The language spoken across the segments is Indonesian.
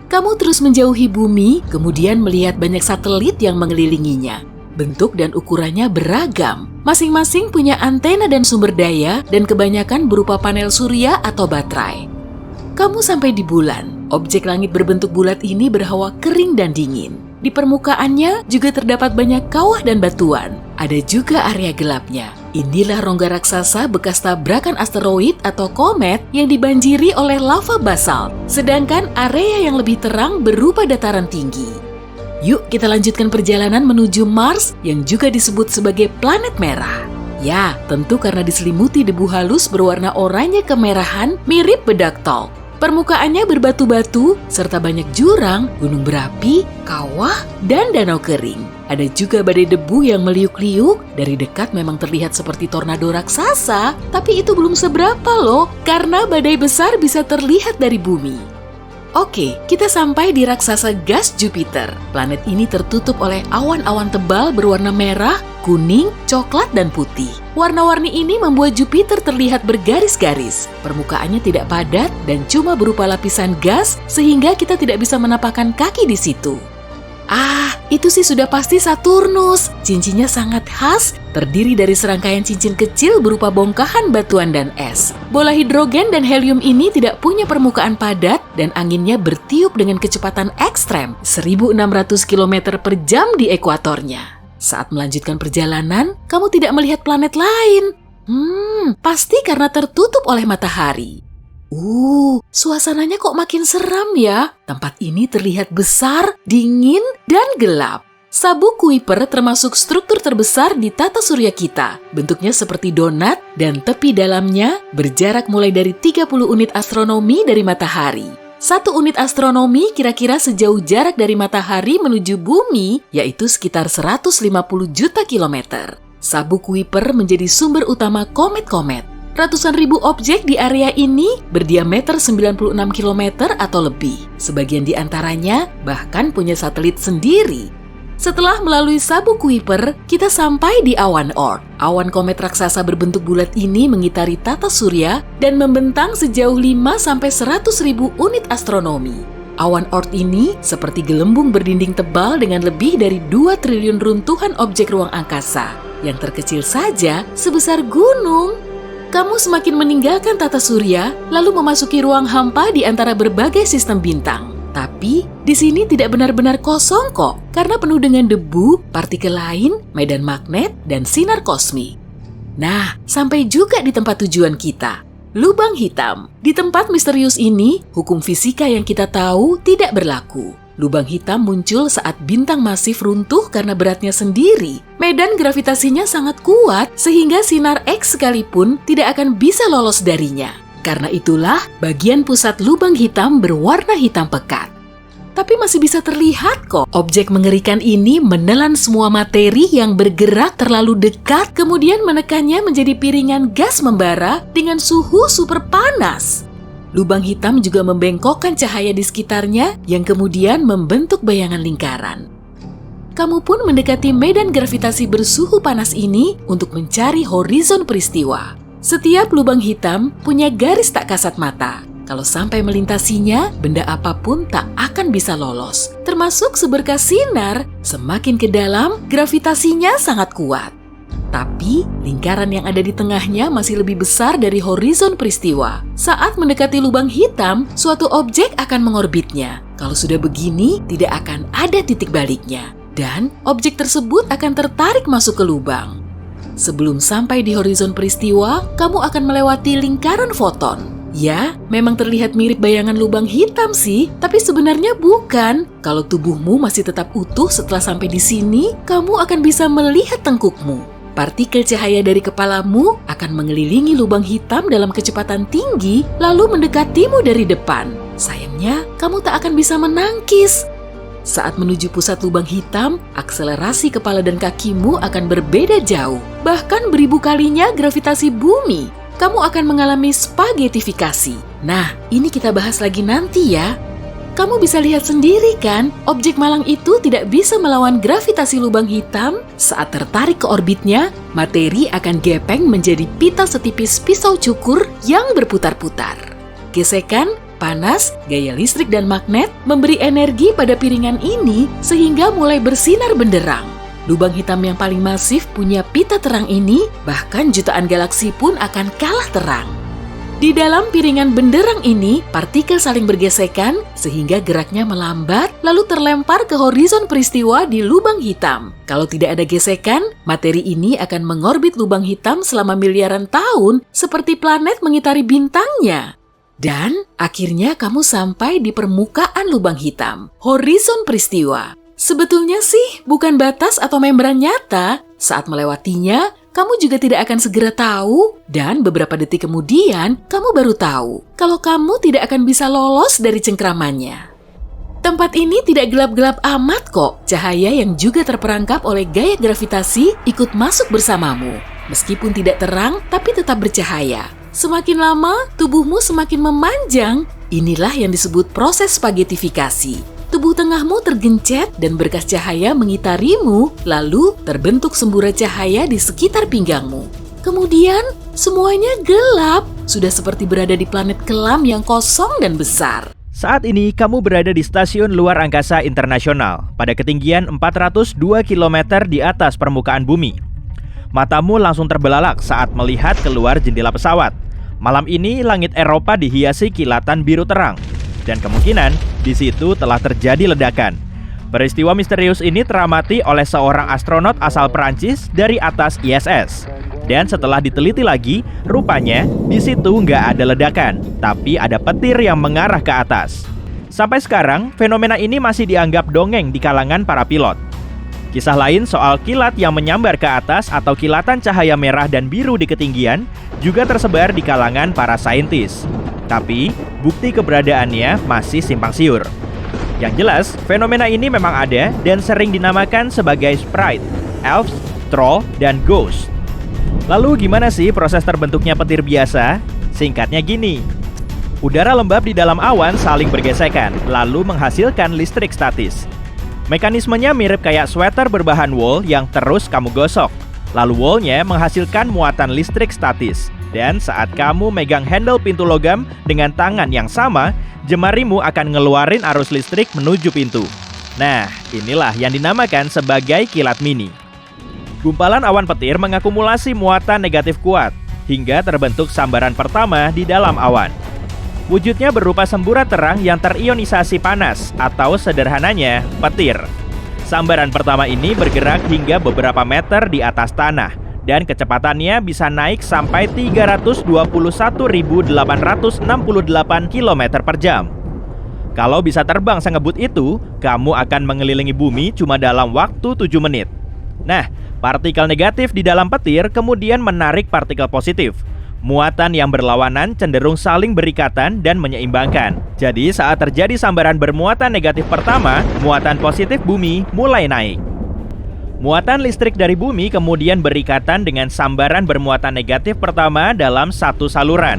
Kamu terus menjauhi bumi, kemudian melihat banyak satelit yang mengelilinginya. Bentuk dan ukurannya beragam. Masing-masing punya antena dan sumber daya, dan kebanyakan berupa panel surya atau baterai. Kamu sampai di bulan. Objek langit berbentuk bulat ini berhawa kering dan dingin. Di permukaannya juga terdapat banyak kawah dan batuan. Ada juga area gelapnya. Inilah rongga raksasa bekas tabrakan asteroid atau komet yang dibanjiri oleh lava basalt. Sedangkan area yang lebih terang berupa dataran tinggi. Yuk kita lanjutkan perjalanan menuju Mars yang juga disebut sebagai planet merah. Ya, tentu karena diselimuti debu halus berwarna oranye kemerahan mirip bedak tol. Permukaannya berbatu-batu, serta banyak jurang, gunung berapi, kawah, dan danau kering. Ada juga badai debu yang meliuk-liuk. Dari dekat memang terlihat seperti tornado raksasa, tapi itu belum seberapa loh, karena badai besar bisa terlihat dari bumi. Oke, kita sampai di raksasa gas Jupiter. Planet ini tertutup oleh awan-awan tebal berwarna merah, kuning, coklat, dan putih. Warna-warni ini membuat Jupiter terlihat bergaris-garis. Permukaannya tidak padat dan cuma berupa lapisan gas, sehingga kita tidak bisa menapakkan kaki di situ. Ah, itu sih sudah pasti Saturnus. Cincinnya sangat khas, terdiri dari serangkaian cincin kecil berupa bongkahan batuan dan es. Bola hidrogen dan helium ini tidak punya permukaan padat dan anginnya bertiup dengan kecepatan ekstrem, 1.600 km per jam di ekuatornya. Saat melanjutkan perjalanan, kamu tidak melihat planet lain. Pasti karena tertutup oleh matahari. Suasananya kok makin seram ya. Tempat ini terlihat besar, dingin, dan gelap. Sabuk Kuiper termasuk struktur terbesar di tata surya kita. Bentuknya seperti donat dan tepi dalamnya berjarak mulai dari 30 unit astronomi dari matahari. 1 unit astronomi kira-kira sejauh jarak dari matahari menuju bumi, yaitu sekitar 150 juta kilometer. Sabuk Kuiper menjadi sumber utama komet-komet. Ratusan ribu objek di area ini berdiameter 96 km atau lebih. Sebagian di antaranya bahkan punya satelit sendiri. Setelah melalui sabuk Kuiper, kita sampai di awan Oort. Awan komet raksasa berbentuk bulat ini mengitari tata surya dan membentang sejauh 5-100 ribu unit astronomi. Awan Oort ini seperti gelembung berdinding tebal dengan lebih dari 2 triliun runtuhan objek ruang angkasa. Yang terkecil saja sebesar gunung. Kamu semakin meninggalkan tata surya, lalu memasuki ruang hampa di antara berbagai sistem bintang. Tapi, di sini tidak benar-benar kosong kok, karena penuh dengan debu, partikel lain, medan magnet, dan sinar kosmik. Nah, sampai juga di tempat tujuan kita, lubang hitam. Di tempat misterius ini, hukum fisika yang kita tahu tidak berlaku. Lubang hitam muncul saat bintang masif runtuh karena beratnya sendiri. Medan gravitasinya sangat kuat sehingga sinar X sekalipun tidak akan bisa lolos darinya. Karena itulah bagian pusat lubang hitam berwarna hitam pekat. Tapi masih bisa terlihat kok. Objek mengerikan ini menelan semua materi yang bergerak terlalu dekat kemudian menekannya menjadi piringan gas membara dengan suhu super panas. Lubang hitam juga membengkokkan cahaya di sekitarnya yang kemudian membentuk bayangan lingkaran. Kamu pun mendekati medan gravitasi bersuhu panas ini untuk mencari horizon peristiwa. Setiap lubang hitam punya garis tak kasat mata. Kalau sampai melintasinya, benda apapun tak akan bisa lolos. Termasuk seberkas sinar, semakin ke dalam, gravitasinya sangat kuat. Tapi, lingkaran yang ada di tengahnya masih lebih besar dari horizon peristiwa. Saat mendekati lubang hitam, suatu objek akan mengorbitnya. Kalau sudah begini, tidak akan ada titik baliknya. Dan, objek tersebut akan tertarik masuk ke lubang. Sebelum sampai di horizon peristiwa, kamu akan melewati lingkaran foton. Ya, memang terlihat mirip bayangan lubang hitam sih, tapi sebenarnya bukan. Kalau tubuhmu masih tetap utuh setelah sampai di sini, kamu akan bisa melihat tengkukmu. Partikel cahaya dari kepalamu akan mengelilingi lubang hitam dalam kecepatan tinggi, lalu mendekatimu dari depan. Sayangnya, kamu tak akan bisa menangkis. Saat menuju pusat lubang hitam, akselerasi kepala dan kakimu akan berbeda jauh. Bahkan beribu kalinya gravitasi bumi. Kamu akan mengalami spagetifikasi. Nah, ini kita bahas lagi nanti ya. Kamu bisa lihat sendiri kan, objek malang itu tidak bisa melawan gravitasi lubang hitam. Saat tertarik ke orbitnya, materi akan gepeng menjadi pita setipis pisau cukur yang berputar-putar. Gesekan Panas, gaya listrik dan magnet memberi energi pada piringan ini sehingga mulai bersinar benderang. Lubang hitam yang paling masif punya pita terang ini, bahkan jutaan galaksi pun akan kalah terang. Di dalam piringan benderang ini, partikel saling bergesekan sehingga geraknya melambat lalu terlempar ke horizon peristiwa di lubang hitam. Kalau tidak ada gesekan, materi ini akan mengorbit lubang hitam selama miliaran tahun seperti planet mengitari bintangnya. Dan akhirnya kamu sampai di permukaan lubang hitam, horizon peristiwa. Sebetulnya sih bukan batas atau membran nyata. Saat melewatinya, kamu juga tidak akan segera tahu, dan beberapa detik kemudian kamu baru tahu kalau kamu tidak akan bisa lolos dari cengkramannya. Tempat ini tidak gelap-gelap amat kok. Cahaya yang juga terperangkap oleh gaya gravitasi ikut masuk bersamamu. Meskipun tidak terang, tapi tetap bercahaya. Semakin lama, tubuhmu semakin memanjang. Inilah yang disebut proses spaghettifikasi. Tubuh tengahmu tergencet dan berkas cahaya mengitarimu, lalu terbentuk sembura cahaya di sekitar pinggangmu. Kemudian, semuanya gelap, sudah seperti berada di planet kelam yang kosong dan besar. Saat ini, kamu berada di Stasiun Luar Angkasa Internasional, pada ketinggian 402 km di atas permukaan bumi. Matamu langsung terbelalak saat melihat keluar jendela pesawat. Malam ini, langit Eropa dihiasi kilatan biru terang. Dan kemungkinan di situ telah terjadi ledakan. Peristiwa misterius ini teramati oleh seorang astronot asal Perancis dari atas ISS. Dan setelah diteliti lagi, rupanya di situ nggak ada ledakan, tapi ada petir yang mengarah ke atas. Sampai sekarang, fenomena ini masih dianggap dongeng di kalangan para pilot. Kisah lain soal kilat yang menyambar ke atas atau kilatan cahaya merah dan biru di ketinggian juga tersebar di kalangan para saintis. Tapi, bukti keberadaannya masih simpang siur. Yang jelas, fenomena ini memang ada dan sering dinamakan sebagai sprite, elves, troll, dan ghost. Lalu gimana sih proses terbentuknya petir biasa? Singkatnya gini. Udara lembab di dalam awan saling bergesekan, lalu menghasilkan listrik statis. Mekanismenya mirip kayak sweater berbahan wool yang terus kamu gosok. Lalu woolnya menghasilkan muatan listrik statis. Dan saat kamu megang handle pintu logam dengan tangan yang sama, jemarimu akan ngeluarin arus listrik menuju pintu. Nah, inilah yang dinamakan sebagai kilat mini. Gumpalan awan petir mengakumulasi muatan negatif kuat, hingga terbentuk sambaran pertama di dalam awan. Wujudnya berupa semburat terang yang terionisasi panas, atau sederhananya, petir. Sambaran pertama ini bergerak hingga beberapa meter di atas tanah, dan kecepatannya bisa naik sampai 321.868 km per jam. Kalau bisa terbang sengebut itu, kamu akan mengelilingi bumi cuma dalam waktu 7 menit. Nah, partikel negatif di dalam petir kemudian menarik partikel positif. Muatan yang berlawanan cenderung saling berikatan dan menyeimbangkan. Jadi saat terjadi sambaran bermuatan negatif pertama, muatan positif bumi mulai naik. Muatan listrik dari bumi kemudian berikatan dengan sambaran bermuatan negatif pertama dalam satu saluran.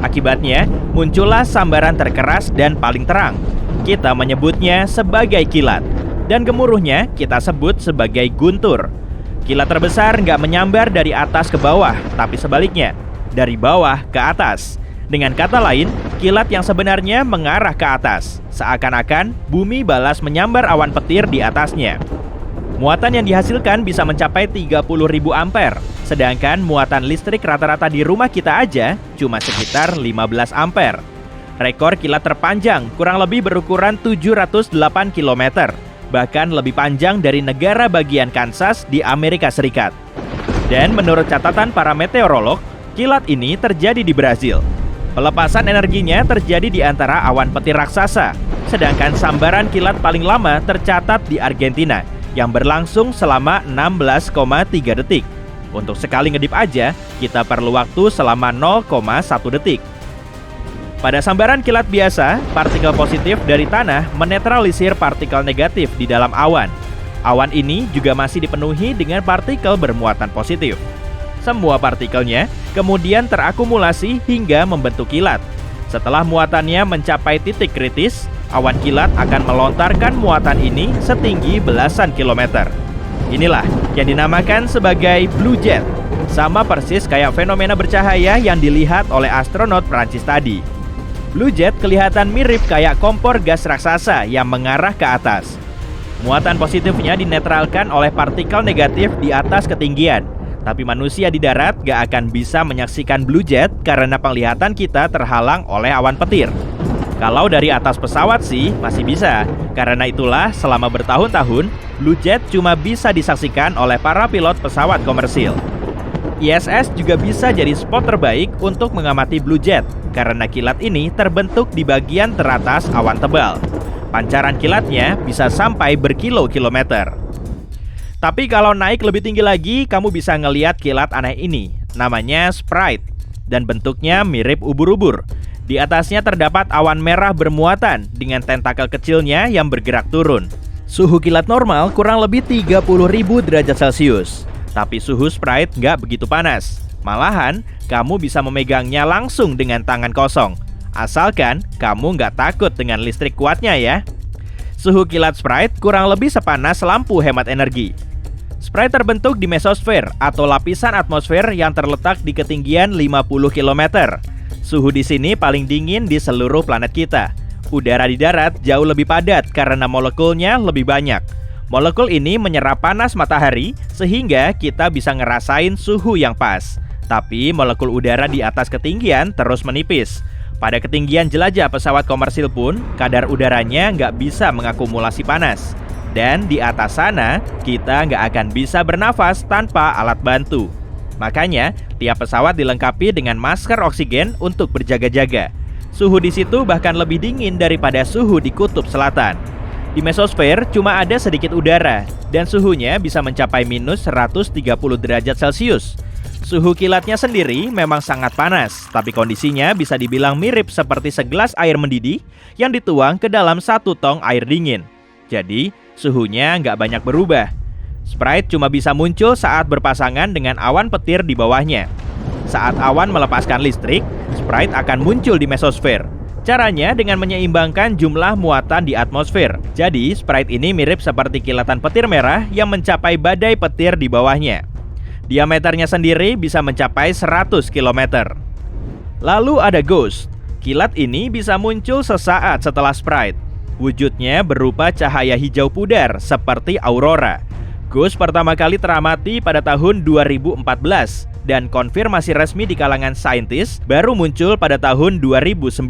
Akibatnya, muncullah sambaran terkeras dan paling terang. Kita menyebutnya sebagai kilat. Dan gemuruhnya kita sebut sebagai guntur. Kilat terbesar nggak menyambar dari atas ke bawah, tapi sebaliknya, dari bawah ke atas. Dengan kata lain, kilat yang sebenarnya mengarah ke atas. Seakan-akan bumi balas menyambar awan petir di atasnya. Muatan yang dihasilkan bisa mencapai 30.000 ampere, sedangkan muatan listrik rata-rata di rumah kita aja cuma sekitar 15 ampere. Rekor kilat terpanjang kurang lebih berukuran 708 km, bahkan lebih panjang dari negara bagian Kansas di Amerika Serikat. Dan menurut catatan para meteorolog, kilat ini terjadi di Brazil. Pelepasan energinya terjadi di antara awan petir raksasa, sedangkan sambaran kilat paling lama tercatat di Argentina, yang berlangsung selama 16,3 detik. Untuk sekali ngedip aja, kita perlu waktu selama 0,1 detik. Pada sambaran kilat biasa, partikel positif dari tanah menetralisir partikel negatif di dalam awan. Awan ini juga masih dipenuhi dengan partikel bermuatan positif. Semua partikelnya kemudian terakumulasi hingga membentuk kilat. Setelah muatannya mencapai titik kritis, awan kilat akan melontarkan muatan ini setinggi belasan kilometer. Inilah yang dinamakan sebagai blue jet. Sama persis kayak fenomena bercahaya yang dilihat oleh astronot Prancis tadi. Blue Jet kelihatan mirip kayak kompor gas raksasa yang mengarah ke atas. Muatan positifnya dinetralkan oleh partikel negatif di atas ketinggian. Tapi manusia di darat gak akan bisa menyaksikan Blue Jet karena penglihatan kita terhalang oleh awan petir. Kalau dari atas pesawat sih masih bisa. Karena itulah selama bertahun-tahun, Blue Jet cuma bisa disaksikan oleh para pilot pesawat komersil. ISS juga bisa jadi spot terbaik untuk mengamati Blue Jet karena kilat ini terbentuk di bagian teratas awan tebal. Pancaran kilatnya bisa sampai berkilo-kilometer. Tapi kalau naik lebih tinggi lagi, kamu bisa ngeliat kilat aneh ini. Namanya Sprite dan bentuknya mirip ubur-ubur. Di atasnya terdapat awan merah bermuatan dengan tentakel kecilnya yang bergerak turun. Suhu kilat normal kurang lebih 30.000 derajat Celcius. Tapi suhu Sprite nggak begitu panas. Malahan, kamu bisa memegangnya langsung dengan tangan kosong. Asalkan kamu nggak takut dengan listrik kuatnya ya. Suhu kilat Sprite kurang lebih sepanas lampu hemat energi. Sprite terbentuk di mesosfer atau lapisan atmosfer yang terletak di ketinggian 50 km. Suhu di sini paling dingin di seluruh planet kita. Udara di darat jauh lebih padat karena molekulnya lebih banyak. Molekul ini menyerap panas matahari sehingga kita bisa ngerasain suhu yang pas. Tapi molekul udara di atas ketinggian terus menipis. Pada ketinggian jelajah pesawat komersil pun, kadar udaranya nggak bisa mengakumulasi panas. Dan di atas sana, kita nggak akan bisa bernafas tanpa alat bantu. Makanya, tiap pesawat dilengkapi dengan masker oksigen untuk berjaga-jaga. Suhu di situ bahkan lebih dingin daripada suhu di kutub selatan. Di mesosfer cuma ada sedikit udara, dan suhunya bisa mencapai minus 130 derajat Celcius. Suhu kilatnya sendiri memang sangat panas, tapi kondisinya bisa dibilang mirip seperti segelas air mendidih yang dituang ke dalam 1 tong air dingin. Jadi, suhunya nggak banyak berubah. Sprite cuma bisa muncul saat berpasangan dengan awan petir di bawahnya. Saat awan melepaskan listrik, Sprite akan muncul di mesosfer. Caranya dengan menyeimbangkan jumlah muatan di atmosfer. Jadi, Sprite ini mirip seperti kilatan petir merah yang mencapai badai petir di bawahnya. Diameternya sendiri bisa mencapai 100 km. Lalu ada Ghost. Kilat ini bisa muncul sesaat setelah Sprite. Wujudnya berupa cahaya hijau pudar seperti aurora. Ghost pertama kali teramati pada tahun 2014 dan konfirmasi resmi di kalangan saintis baru muncul pada tahun 2019.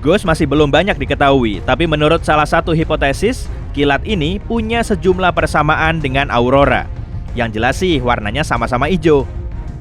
Ghost masih belum banyak diketahui, tapi menurut salah satu hipotesis, kilat ini punya sejumlah persamaan dengan aurora. Yang jelas sih warnanya sama-sama hijau.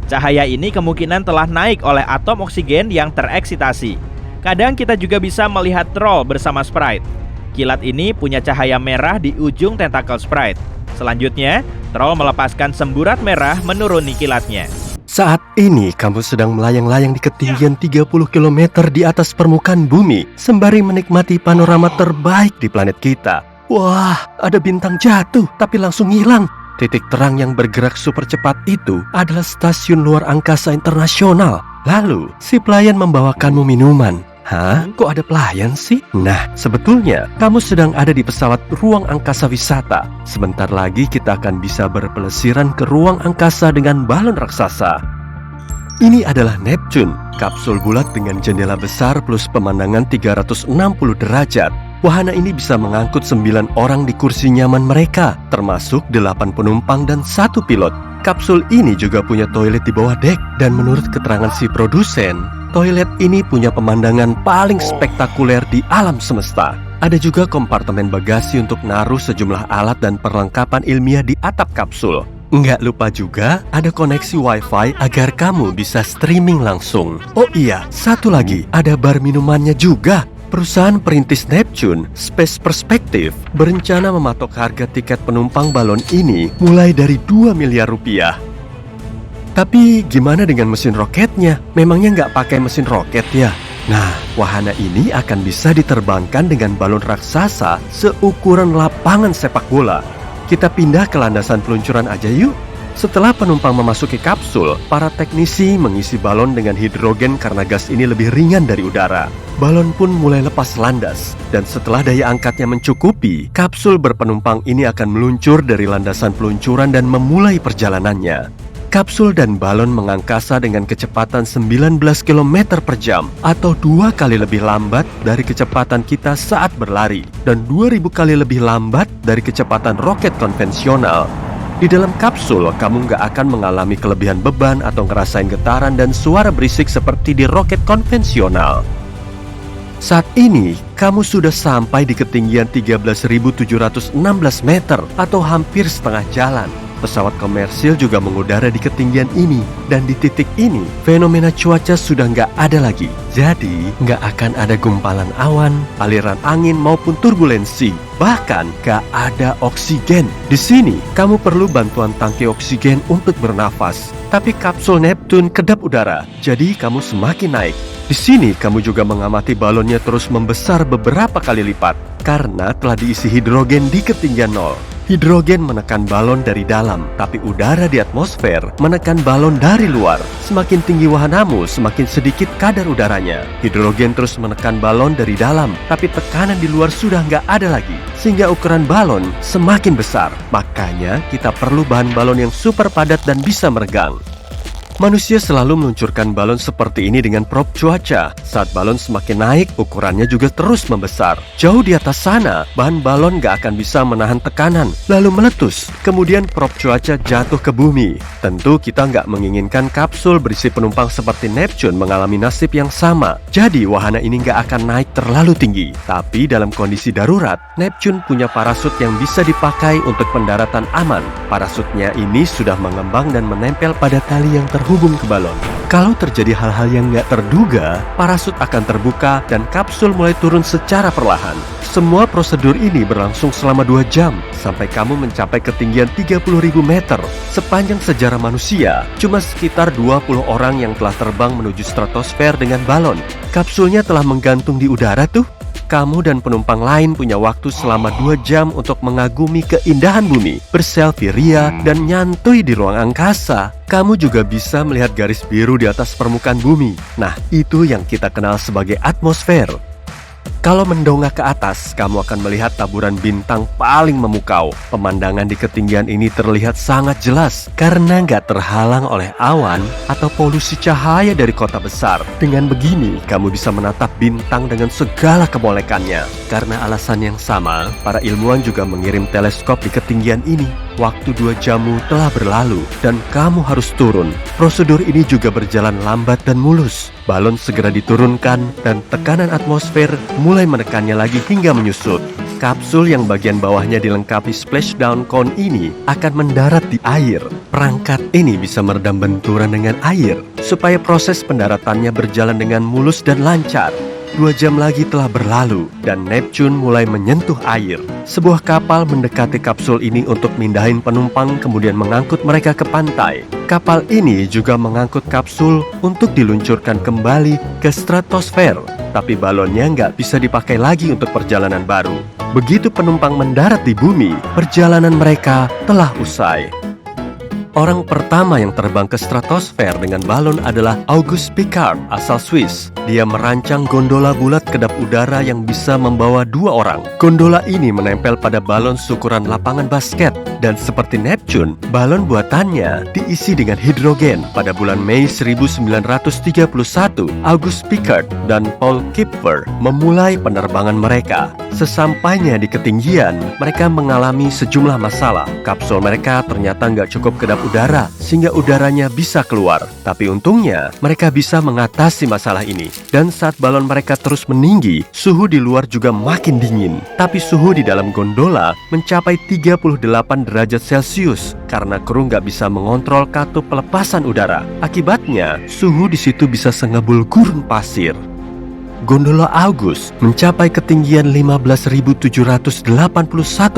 Cahaya ini kemungkinan telah naik oleh atom oksigen yang tereksitasi. Kadang kita juga bisa melihat troll bersama Sprite. Kilat ini punya cahaya merah di ujung tentakel Sprite. Selanjutnya, troll melepaskan semburat merah menuruni kilatnya. Saat ini kamu sedang melayang-layang di ketinggian 30 km di atas permukaan bumi, sembari menikmati panorama terbaik di planet kita. Wah, ada bintang jatuh tapi langsung hilang. Titik terang yang bergerak super cepat itu adalah stasiun luar angkasa internasional. Lalu, si pelayan membawakanmu minuman. Hah? Kok ada pelayan sih? Nah, sebetulnya kamu sedang ada di pesawat ruang angkasa wisata. Sebentar lagi kita akan bisa berpelesiran ke ruang angkasa dengan balon raksasa. Ini adalah Neptune, kapsul bulat dengan jendela besar plus pemandangan 360 derajat. Wahana ini bisa mengangkut 9 orang di kursi nyaman mereka, termasuk 8 penumpang dan 1 pilot. Kapsul ini juga punya toilet di bawah dek, dan menurut keterangan si produsen, toilet ini punya pemandangan paling spektakuler di alam semesta. Ada juga kompartemen bagasi untuk naruh sejumlah alat dan perlengkapan ilmiah di atap kapsul. Nggak lupa juga ada koneksi wifi agar kamu bisa streaming langsung. Oh iya, satu lagi, ada bar minumannya juga. Perusahaan perintis Neptune, Space Perspective, berencana mematok harga tiket penumpang balon ini mulai dari 2 miliar rupiah. Tapi gimana dengan mesin roketnya? Memangnya nggak pakai mesin roket ya? Nah, wahana ini akan bisa diterbangkan dengan balon raksasa seukuran lapangan sepak bola. Kita pindah ke landasan peluncuran aja yuk. Setelah penumpang memasuki kapsul, para teknisi mengisi balon dengan hidrogen karena gas ini lebih ringan dari udara. Balon pun mulai lepas landas, dan setelah daya angkatnya mencukupi, kapsul berpenumpang ini akan meluncur dari landasan peluncuran dan memulai perjalanannya. Kapsul dan balon mengangkasa dengan kecepatan 19 km per jam atau 2 kali lebih lambat dari kecepatan kita saat berlari dan 2000 kali lebih lambat dari kecepatan roket konvensional. Di dalam kapsul, kamu nggak akan mengalami kelebihan beban atau ngerasain getaran dan suara berisik seperti di roket konvensional. Saat ini, kamu sudah sampai di ketinggian 13.716 meter atau hampir setengah jalan. Pesawat komersil juga mengudara di ketinggian ini. Dan di titik ini, fenomena cuaca sudah nggak ada lagi. Jadi, nggak akan ada gumpalan awan, aliran angin maupun turbulensi. Bahkan, nggak ada oksigen. Di sini, kamu perlu bantuan tangki oksigen untuk bernafas. Tapi kapsul Neptune kedap udara, jadi kamu semakin naik. Di sini, kamu juga mengamati balonnya terus membesar beberapa kali lipat. Karena telah diisi hidrogen di ketinggian 0. Hidrogen menekan balon dari dalam, tapi udara di atmosfer menekan balon dari luar. Semakin tinggi wahanamu, semakin sedikit kadar udaranya. Hidrogen terus menekan balon dari dalam, tapi tekanan di luar sudah nggak ada lagi. Sehingga ukuran balon semakin besar. Makanya kita perlu bahan balon yang super padat dan bisa meregang. Manusia selalu meluncurkan balon seperti ini dengan prop cuaca. Saat balon semakin naik, ukurannya juga terus membesar. Jauh di atas sana, bahan balon gak akan bisa menahan tekanan, lalu meletus. Kemudian prop cuaca jatuh ke bumi. Tentu kita nggak menginginkan kapsul berisi penumpang seperti Neptune mengalami nasib yang sama. Jadi wahana ini nggak akan naik terlalu tinggi. Tapi dalam kondisi darurat, Neptune punya parasut yang bisa dipakai untuk pendaratan aman. Parasutnya ini sudah mengembang dan menempel pada tali yang terhubung ke balon. Kalau terjadi hal-hal yang nggak terduga, parasut akan terbuka dan kapsul mulai turun secara perlahan. Semua prosedur ini berlangsung selama 2 jam sampai kamu mencapai ketinggian 30.000 meter. Sepanjang sejarah manusia, cuma sekitar 20 orang yang telah terbang menuju stratosfer dengan balon. Kapsulnya telah menggantung di udara tuh. Kamu dan penumpang lain punya waktu selama 2 jam untuk mengagumi keindahan bumi, berselfie ria, dan nyantui di ruang angkasa. Kamu juga bisa melihat garis biru di atas permukaan bumi. Nah, itu yang kita kenal sebagai atmosfer. Kalau mendongak ke atas, kamu akan melihat taburan bintang paling memukau. Pemandangan di ketinggian ini terlihat sangat jelas karena nggak terhalang oleh awan atau polusi cahaya dari kota besar. Dengan begini, kamu bisa menatap bintang dengan segala kemolekannya. Karena alasan yang sama, para ilmuwan juga mengirim teleskop di ketinggian ini. Waktu 2 jammu telah berlalu dan kamu harus turun. Prosedur ini juga berjalan lambat dan mulus. Balon segera diturunkan dan tekanan atmosfer mulai menekannya lagi hingga menyusut. Kapsul yang bagian bawahnya dilengkapi splashdown cone ini akan mendarat di air. Perangkat ini bisa meredam benturan dengan air supaya proses pendaratannya berjalan dengan mulus dan lancar. 2 jam lagi telah berlalu dan Neptune mulai menyentuh air. Sebuah kapal mendekati kapsul ini untuk mindahin penumpang kemudian mengangkut mereka ke pantai. Kapal ini juga mengangkut kapsul untuk diluncurkan kembali ke stratosfer. Tapi balonnya nggak bisa dipakai lagi untuk perjalanan baru. Begitu penumpang mendarat di bumi, perjalanan mereka telah usai. Orang pertama yang terbang ke stratosfer dengan balon adalah Auguste Piccard asal Swiss. Dia merancang gondola bulat kedap udara yang bisa membawa 2 orang. Gondola ini menempel pada balon seukuran lapangan basket. Dan seperti Neptune, balon buatannya diisi dengan hidrogen. Pada bulan Mei 1931, Auguste Piccard dan Paul Kipfer memulai penerbangan mereka. Sesampainya di ketinggian, mereka mengalami sejumlah masalah. Kapsul mereka ternyata nggak cukup kedap udara, sehingga udaranya bisa keluar. Tapi untungnya, mereka bisa mengatasi masalah ini. Dan saat balon mereka terus meninggi, suhu di luar juga makin dingin. Tapi suhu di dalam gondola mencapai 38 derajat Celcius karena kru nggak bisa mengontrol katup pelepasan udara. Akibatnya, suhu di situ bisa sengebul gurun pasir. Gondola Auguste mencapai ketinggian 15.781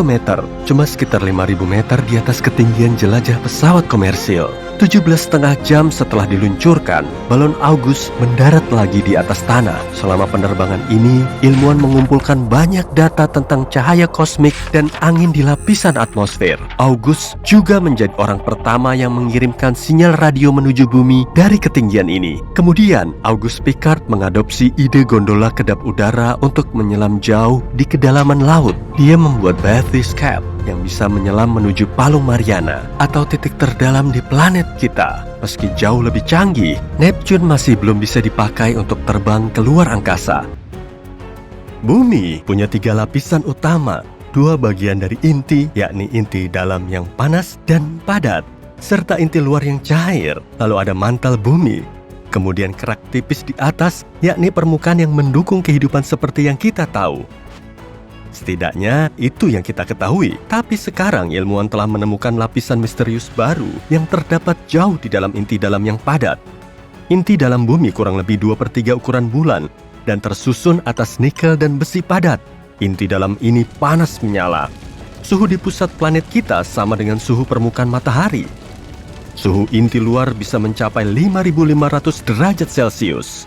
meter, cuma sekitar 5.000 meter di atas ketinggian jelajah pesawat komersil. 17,5 jam setelah diluncurkan, balon Auguste mendarat lagi di atas tanah. Selama penerbangan ini, ilmuwan mengumpulkan banyak data tentang cahaya kosmik dan angin di lapisan atmosfer. Auguste juga menjadi orang pertama yang mengirimkan sinyal radio menuju bumi dari ketinggian ini. Kemudian, Auguste Piccard mengadopsi ide gondola kedap udara untuk menyelam jauh di kedalaman laut. Dia membuat Bathyscaphe yang bisa menyelam menuju Palung Mariana atau titik terdalam di planet kita. Meski jauh lebih canggih, Neptune masih belum bisa dipakai untuk terbang keluar angkasa. Bumi punya 3 lapisan utama, 2 bagian dari inti, yakni inti dalam yang panas dan padat, serta inti luar yang cair. Lalu ada mantel bumi, kemudian kerak tipis di atas, yakni permukaan yang mendukung kehidupan seperti yang kita tahu. Setidaknya itu yang kita ketahui, tapi sekarang ilmuwan telah menemukan lapisan misterius baru yang terdapat jauh di dalam inti dalam yang padat. Inti dalam bumi kurang lebih 2/3 ukuran bulan dan tersusun atas nikel dan besi padat. Inti dalam ini panas menyala. Suhu di pusat planet kita sama dengan suhu permukaan matahari. Suhu inti luar bisa mencapai 5.500 derajat Celcius.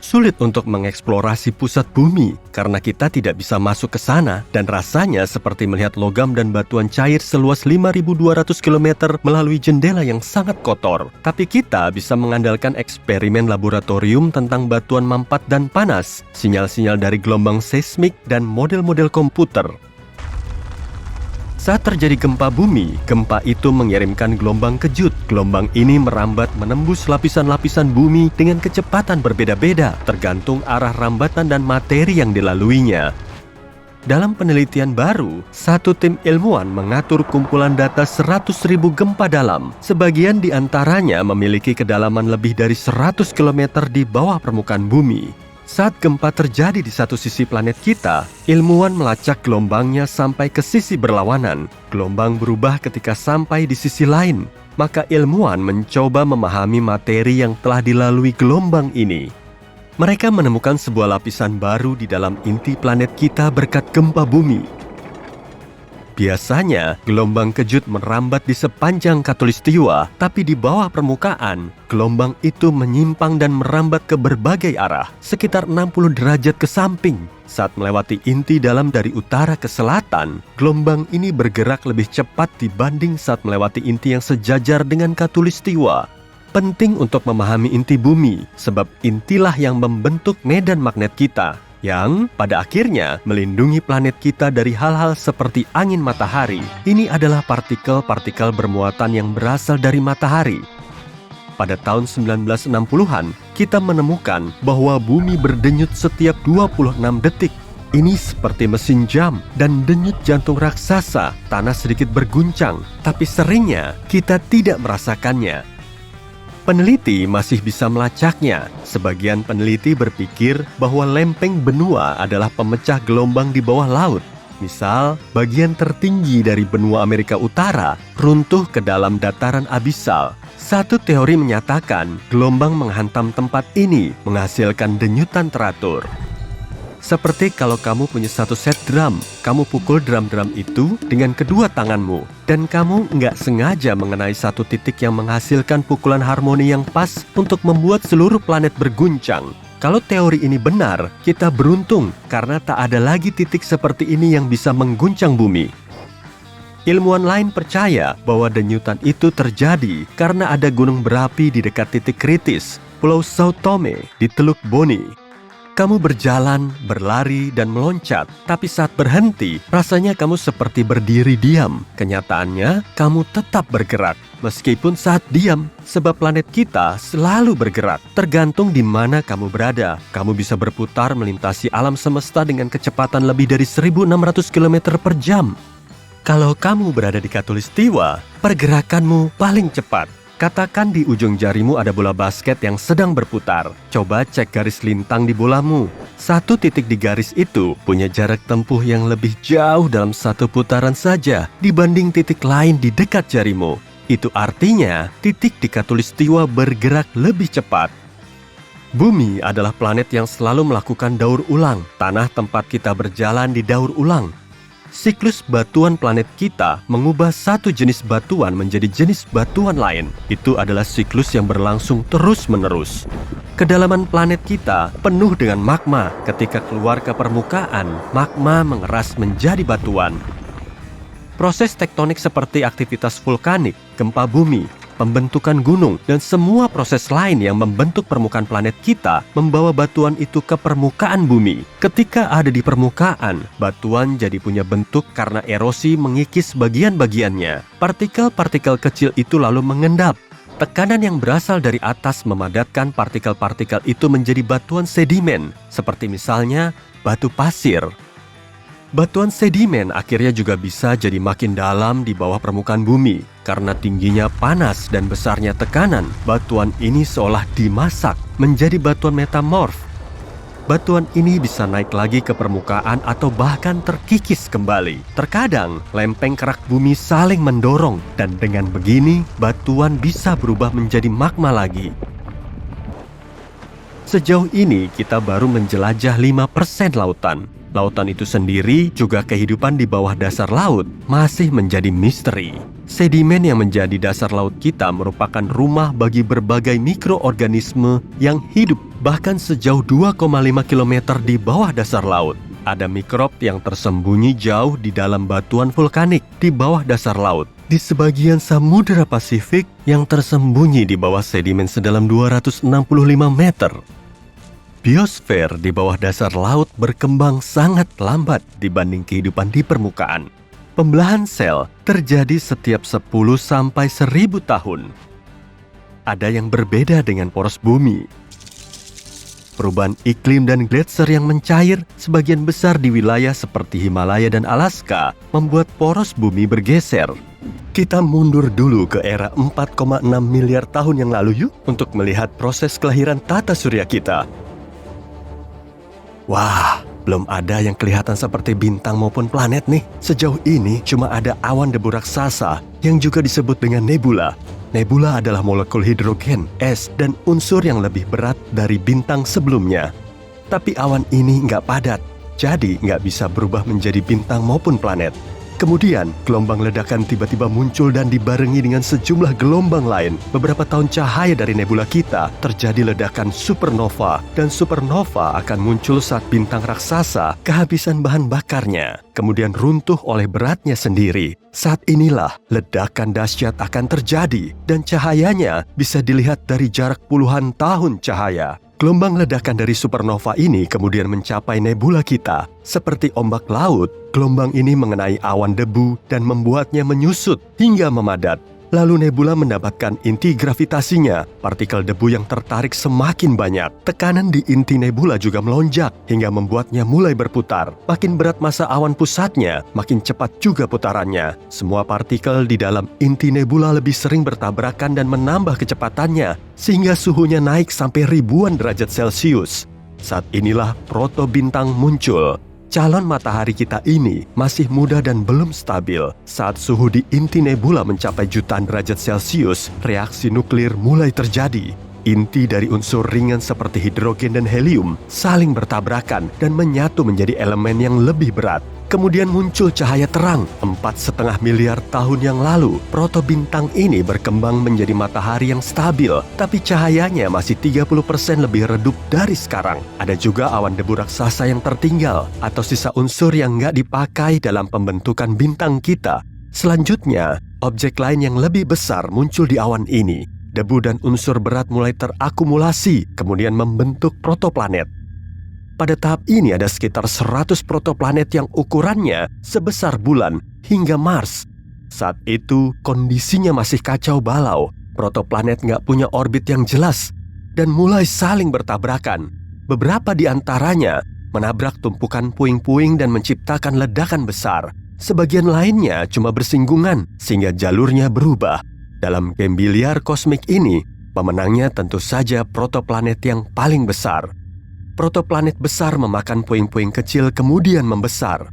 Sulit untuk mengeksplorasi pusat bumi karena kita tidak bisa masuk ke sana dan rasanya seperti melihat logam dan batuan cair seluas 5.200 km melalui jendela yang sangat kotor. Tapi kita bisa mengandalkan eksperimen laboratorium tentang batuan mampat dan panas, sinyal-sinyal dari gelombang seismik dan model-model komputer. Saat terjadi gempa bumi, gempa itu mengirimkan gelombang kejut. Gelombang ini merambat menembus lapisan-lapisan bumi dengan kecepatan berbeda-beda, tergantung arah rambatan dan materi yang dilaluinya. Dalam penelitian baru, satu tim ilmuwan mengatur kumpulan data 100.000 gempa dalam. Sebagian di antaranya memiliki kedalaman lebih dari 100 km di bawah permukaan bumi. Saat gempa terjadi di satu sisi planet kita, ilmuwan melacak gelombangnya sampai ke sisi berlawanan. Gelombang berubah ketika sampai di sisi lain, maka ilmuwan mencoba memahami materi yang telah dilalui gelombang ini. Mereka menemukan sebuah lapisan baru di dalam inti planet kita berkat gempa bumi. Biasanya, gelombang kejut merambat di sepanjang khatulistiwa, tapi di bawah permukaan, gelombang itu menyimpang dan merambat ke berbagai arah, sekitar 60 derajat ke samping. Saat melewati inti dalam dari utara ke selatan, gelombang ini bergerak lebih cepat dibanding saat melewati inti yang sejajar dengan khatulistiwa. Penting untuk memahami inti bumi, sebab intilah yang membentuk medan magnet kita, yang pada akhirnya melindungi planet kita dari hal-hal seperti angin matahari. Ini adalah partikel-partikel bermuatan yang berasal dari matahari. Pada tahun 1960-an, kita menemukan bahwa bumi berdenyut setiap 26 detik. Ini seperti mesin jam dan denyut jantung raksasa. Tanah sedikit berguncang, tapi seringnya kita tidak merasakannya. Peneliti masih bisa melacaknya. Sebagian peneliti berpikir bahwa lempeng benua adalah pemecah gelombang di bawah laut. Misal, bagian tertinggi dari benua Amerika Utara runtuh ke dalam dataran abisal. Satu teori menyatakan gelombang menghantam tempat ini menghasilkan denyutan teratur. Seperti kalau kamu punya satu set drum, kamu pukul drum-drum itu dengan kedua tanganmu, dan kamu nggak sengaja mengenai satu titik yang menghasilkan pukulan harmoni yang pas untuk membuat seluruh planet berguncang. Kalau teori ini benar, kita beruntung karena tak ada lagi titik seperti ini yang bisa mengguncang bumi. Ilmuwan lain percaya bahwa denyutan itu terjadi karena ada gunung berapi di dekat titik kritis, Pulau Sao Tome di Teluk Boni. Kamu berjalan, berlari, dan meloncat, tapi saat berhenti, rasanya kamu seperti berdiri diam. Kenyataannya, kamu tetap bergerak, meskipun saat diam, sebab planet kita selalu bergerak. Tergantung di mana kamu berada, kamu bisa berputar melintasi alam semesta dengan kecepatan lebih dari 1.600 km per jam. Kalau kamu berada di khatulistiwa, pergerakanmu paling cepat. Katakan di ujung jarimu ada bola basket yang sedang berputar. Coba cek garis lintang di bolamu. Satu titik di garis itu punya jarak tempuh yang lebih jauh dalam satu putaran saja dibanding titik lain di dekat jarimu. Itu artinya titik di khatulistiwa bergerak lebih cepat. Bumi adalah planet yang selalu melakukan daur ulang. Tanah tempat kita berjalan didaur ulang. Siklus batuan planet kita mengubah satu jenis batuan menjadi jenis batuan lain. Itu adalah siklus yang berlangsung terus-menerus. Kedalaman planet kita penuh dengan magma. Ketika keluar ke permukaan, magma mengeras menjadi batuan. Proses tektonik seperti aktivitas vulkanik, gempa bumi, pembentukan gunung, dan semua proses lain yang membentuk permukaan planet kita membawa batuan itu ke permukaan bumi. Ketika ada di permukaan, batuan jadi punya bentuk karena erosi mengikis bagian-bagiannya. Partikel-partikel kecil itu lalu mengendap. Tekanan yang berasal dari atas memadatkan partikel-partikel itu menjadi batuan sedimen, seperti misalnya batu pasir. Batuan sedimen akhirnya juga bisa jadi makin dalam di bawah permukaan bumi. Karena tingginya panas dan besarnya tekanan, batuan ini seolah dimasak menjadi batuan metamorf. Batuan ini bisa naik lagi ke permukaan atau bahkan terkikis kembali. Terkadang, lempeng kerak bumi saling mendorong, dan dengan begini, batuan bisa berubah menjadi magma lagi. Sejauh ini, kita baru menjelajah 5% lautan. Lautan itu sendiri, juga kehidupan di bawah dasar laut, masih menjadi misteri. Sedimen yang menjadi dasar laut kita merupakan rumah bagi berbagai mikroorganisme yang hidup bahkan sejauh 2,5 km di bawah dasar laut. Ada mikrob yang tersembunyi jauh di dalam batuan vulkanik di bawah dasar laut. Di sebagian Samudra Pasifik yang tersembunyi di bawah sedimen sedalam 265 meter. Biosfer di bawah dasar laut berkembang sangat lambat dibanding kehidupan di permukaan. Pembelahan sel terjadi setiap 10 sampai 1000 tahun. Ada yang berbeda dengan poros bumi. Perubahan iklim dan gletser yang mencair sebagian besar di wilayah seperti Himalaya dan Alaska membuat poros bumi bergeser. Kita mundur dulu ke era 4,6 miliar tahun yang lalu yuk untuk melihat proses kelahiran tata surya kita. Wah, belum ada yang kelihatan seperti bintang maupun planet nih. Sejauh ini cuma ada awan debu raksasa yang juga disebut dengan nebula. Nebula adalah molekul hidrogen, es, dan unsur yang lebih berat dari bintang sebelumnya. Tapi awan ini nggak padat, jadi nggak bisa berubah menjadi bintang maupun planet. Kemudian, gelombang ledakan tiba-tiba muncul dan dibarengi dengan sejumlah gelombang lain. Beberapa tahun cahaya dari nebula kita, terjadi ledakan supernova. Dan supernova akan muncul saat bintang raksasa kehabisan bahan bakarnya, kemudian runtuh oleh beratnya sendiri. Saat inilah ledakan dahsyat akan terjadi, dan cahayanya bisa dilihat dari jarak puluhan tahun cahaya. Gelombang ledakan dari supernova ini kemudian mencapai nebula kita. Seperti ombak laut, gelombang ini mengenai awan debu dan membuatnya menyusut hingga memadat. Lalu nebula mendapatkan inti gravitasinya. Partikel debu yang tertarik semakin banyak. Tekanan di inti nebula juga melonjak hingga membuatnya mulai berputar. Makin berat massa awan pusatnya, makin cepat juga putarannya. Semua partikel di dalam inti nebula lebih sering bertabrakan dan menambah kecepatannya, sehingga suhunya naik sampai ribuan derajat Celcius. Saat inilah protobintang muncul. Calon matahari kita ini masih muda dan belum stabil. Saat suhu di inti nebula mencapai jutaan derajat Celcius, reaksi nuklir mulai terjadi. Inti dari unsur ringan seperti hidrogen dan helium saling bertabrakan dan menyatu menjadi elemen yang lebih berat. Kemudian muncul cahaya terang. 4,5 miliar tahun yang lalu, protobintang ini berkembang menjadi matahari yang stabil, tapi cahayanya masih 30% lebih redup dari sekarang. Ada juga awan debu raksasa yang tertinggal, atau sisa unsur yang nggak dipakai dalam pembentukan bintang kita. Selanjutnya, objek lain yang lebih besar muncul di awan ini. Debu dan unsur berat mulai terakumulasi, kemudian membentuk protoplanet. Pada tahap ini ada sekitar 100 protoplanet yang ukurannya sebesar bulan hingga Mars. Saat itu kondisinya masih kacau balau. Protoplanet nggak punya orbit yang jelas dan mulai saling bertabrakan. Beberapa di antaranya menabrak tumpukan puing-puing dan menciptakan ledakan besar. Sebagian lainnya cuma bersinggungan sehingga jalurnya berubah. Dalam game biliar kosmik ini, pemenangnya tentu saja protoplanet yang paling besar. Protoplanet besar memakan puing-puing kecil kemudian membesar.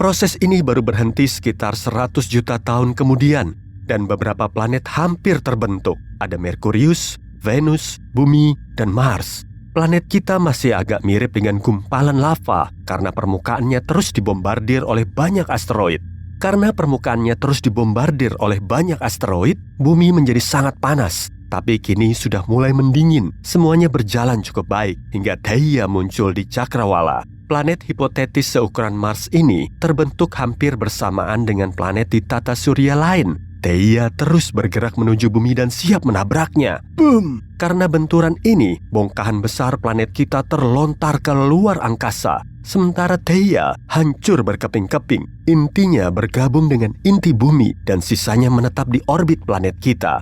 Proses ini baru berhenti sekitar 100 juta tahun kemudian, dan beberapa planet hampir terbentuk. Ada Merkurius, Venus, Bumi, dan Mars. Planet kita masih agak mirip dengan gumpalan lava karena permukaannya terus dibombardir oleh banyak asteroid. Karena permukaannya terus dibombardir oleh banyak asteroid, Bumi menjadi sangat panas. Tapi kini sudah mulai mendingin, semuanya berjalan cukup baik hingga Theia muncul di Cakrawala. Planet hipotetis seukuran Mars ini terbentuk hampir bersamaan dengan planet di tata surya lain. Theia terus bergerak menuju bumi dan siap menabraknya. Boom! Karena benturan ini, bongkahan besar planet kita terlontar ke luar angkasa. Sementara Theia hancur berkeping-keping. Intinya bergabung dengan inti bumi dan sisanya menetap di orbit planet kita.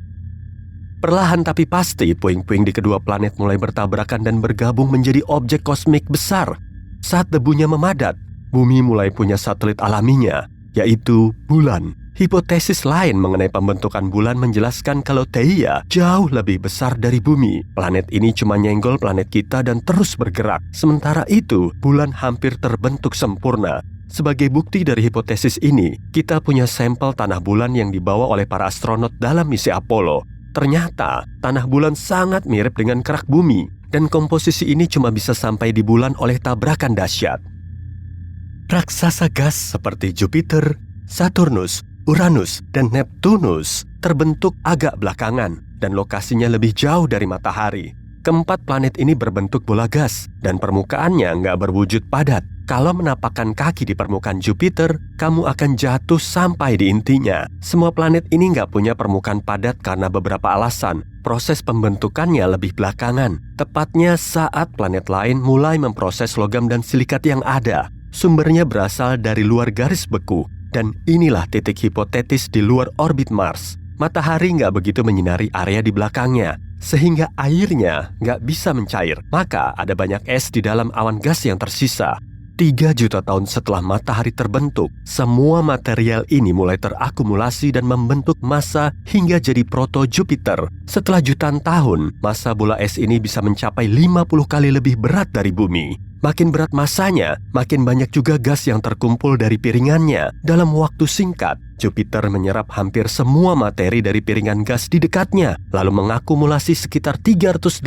Perlahan tapi pasti, puing-puing di kedua planet mulai bertabrakan dan bergabung menjadi objek kosmik besar. Saat debunya memadat, bumi mulai punya satelit alaminya, yaitu bulan. Hipotesis lain mengenai pembentukan bulan menjelaskan kalau Theia jauh lebih besar dari bumi. Planet ini cuma nyenggol planet kita dan terus bergerak. Sementara itu, bulan hampir terbentuk sempurna. Sebagai bukti dari hipotesis ini, kita punya sampel tanah bulan yang dibawa oleh para astronot dalam misi Apollo. Ternyata, tanah bulan sangat mirip dengan kerak bumi, dan komposisi ini cuma bisa sampai di bulan oleh tabrakan dahsyat. Raksasa gas seperti Jupiter, Saturnus, Uranus, dan Neptunus terbentuk agak belakangan dan lokasinya lebih jauh dari matahari. Keempat planet ini berbentuk bola gas dan permukaannya nggak berwujud padat. Kalau menapakkan kaki di permukaan Jupiter, kamu akan jatuh sampai di intinya. Semua planet ini nggak punya permukaan padat karena beberapa alasan. Proses pembentukannya lebih belakangan, tepatnya saat planet lain mulai memproses logam dan silikat yang ada. Sumbernya berasal dari luar garis beku. Dan inilah titik hipotetis di luar orbit Mars. Matahari nggak begitu menyinari area di belakangnya, sehingga airnya nggak bisa mencair. Maka ada banyak es di dalam awan gas yang tersisa. 3 juta tahun setelah matahari terbentuk, semua material ini mulai terakumulasi dan membentuk massa hingga jadi proto-Jupiter. Setelah jutaan tahun, massa bola es ini bisa mencapai 50 kali lebih berat dari bumi. Makin berat massanya, makin banyak juga gas yang terkumpul dari piringannya. Dalam waktu singkat, Jupiter menyerap hampir semua materi dari piringan gas di dekatnya, lalu mengakumulasi sekitar 318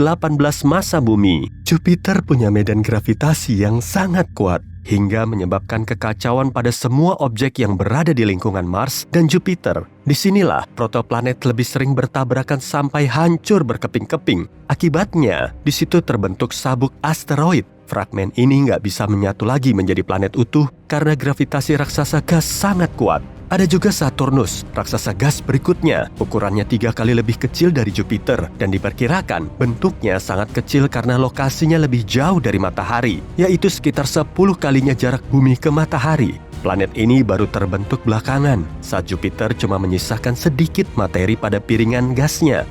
massa bumi. Jupiter punya medan gravitasi yang sangat kuat, hingga menyebabkan kekacauan pada semua objek yang berada di lingkungan Mars dan Jupiter. Disinilah protoplanet lebih sering bertabrakan sampai hancur berkeping-keping. Akibatnya, di situ terbentuk sabuk asteroid. Fragmen ini nggak bisa menyatu lagi menjadi planet utuh karena gravitasi raksasa gas sangat kuat. Ada juga Saturnus, raksasa gas berikutnya. Ukurannya 3 kali lebih kecil dari Jupiter dan diperkirakan bentuknya sangat kecil karena lokasinya lebih jauh dari matahari, yaitu sekitar 10 kalinya jarak bumi ke matahari. Planet ini baru terbentuk belakangan saat Jupiter cuma menyisakan sedikit materi pada piringan gasnya.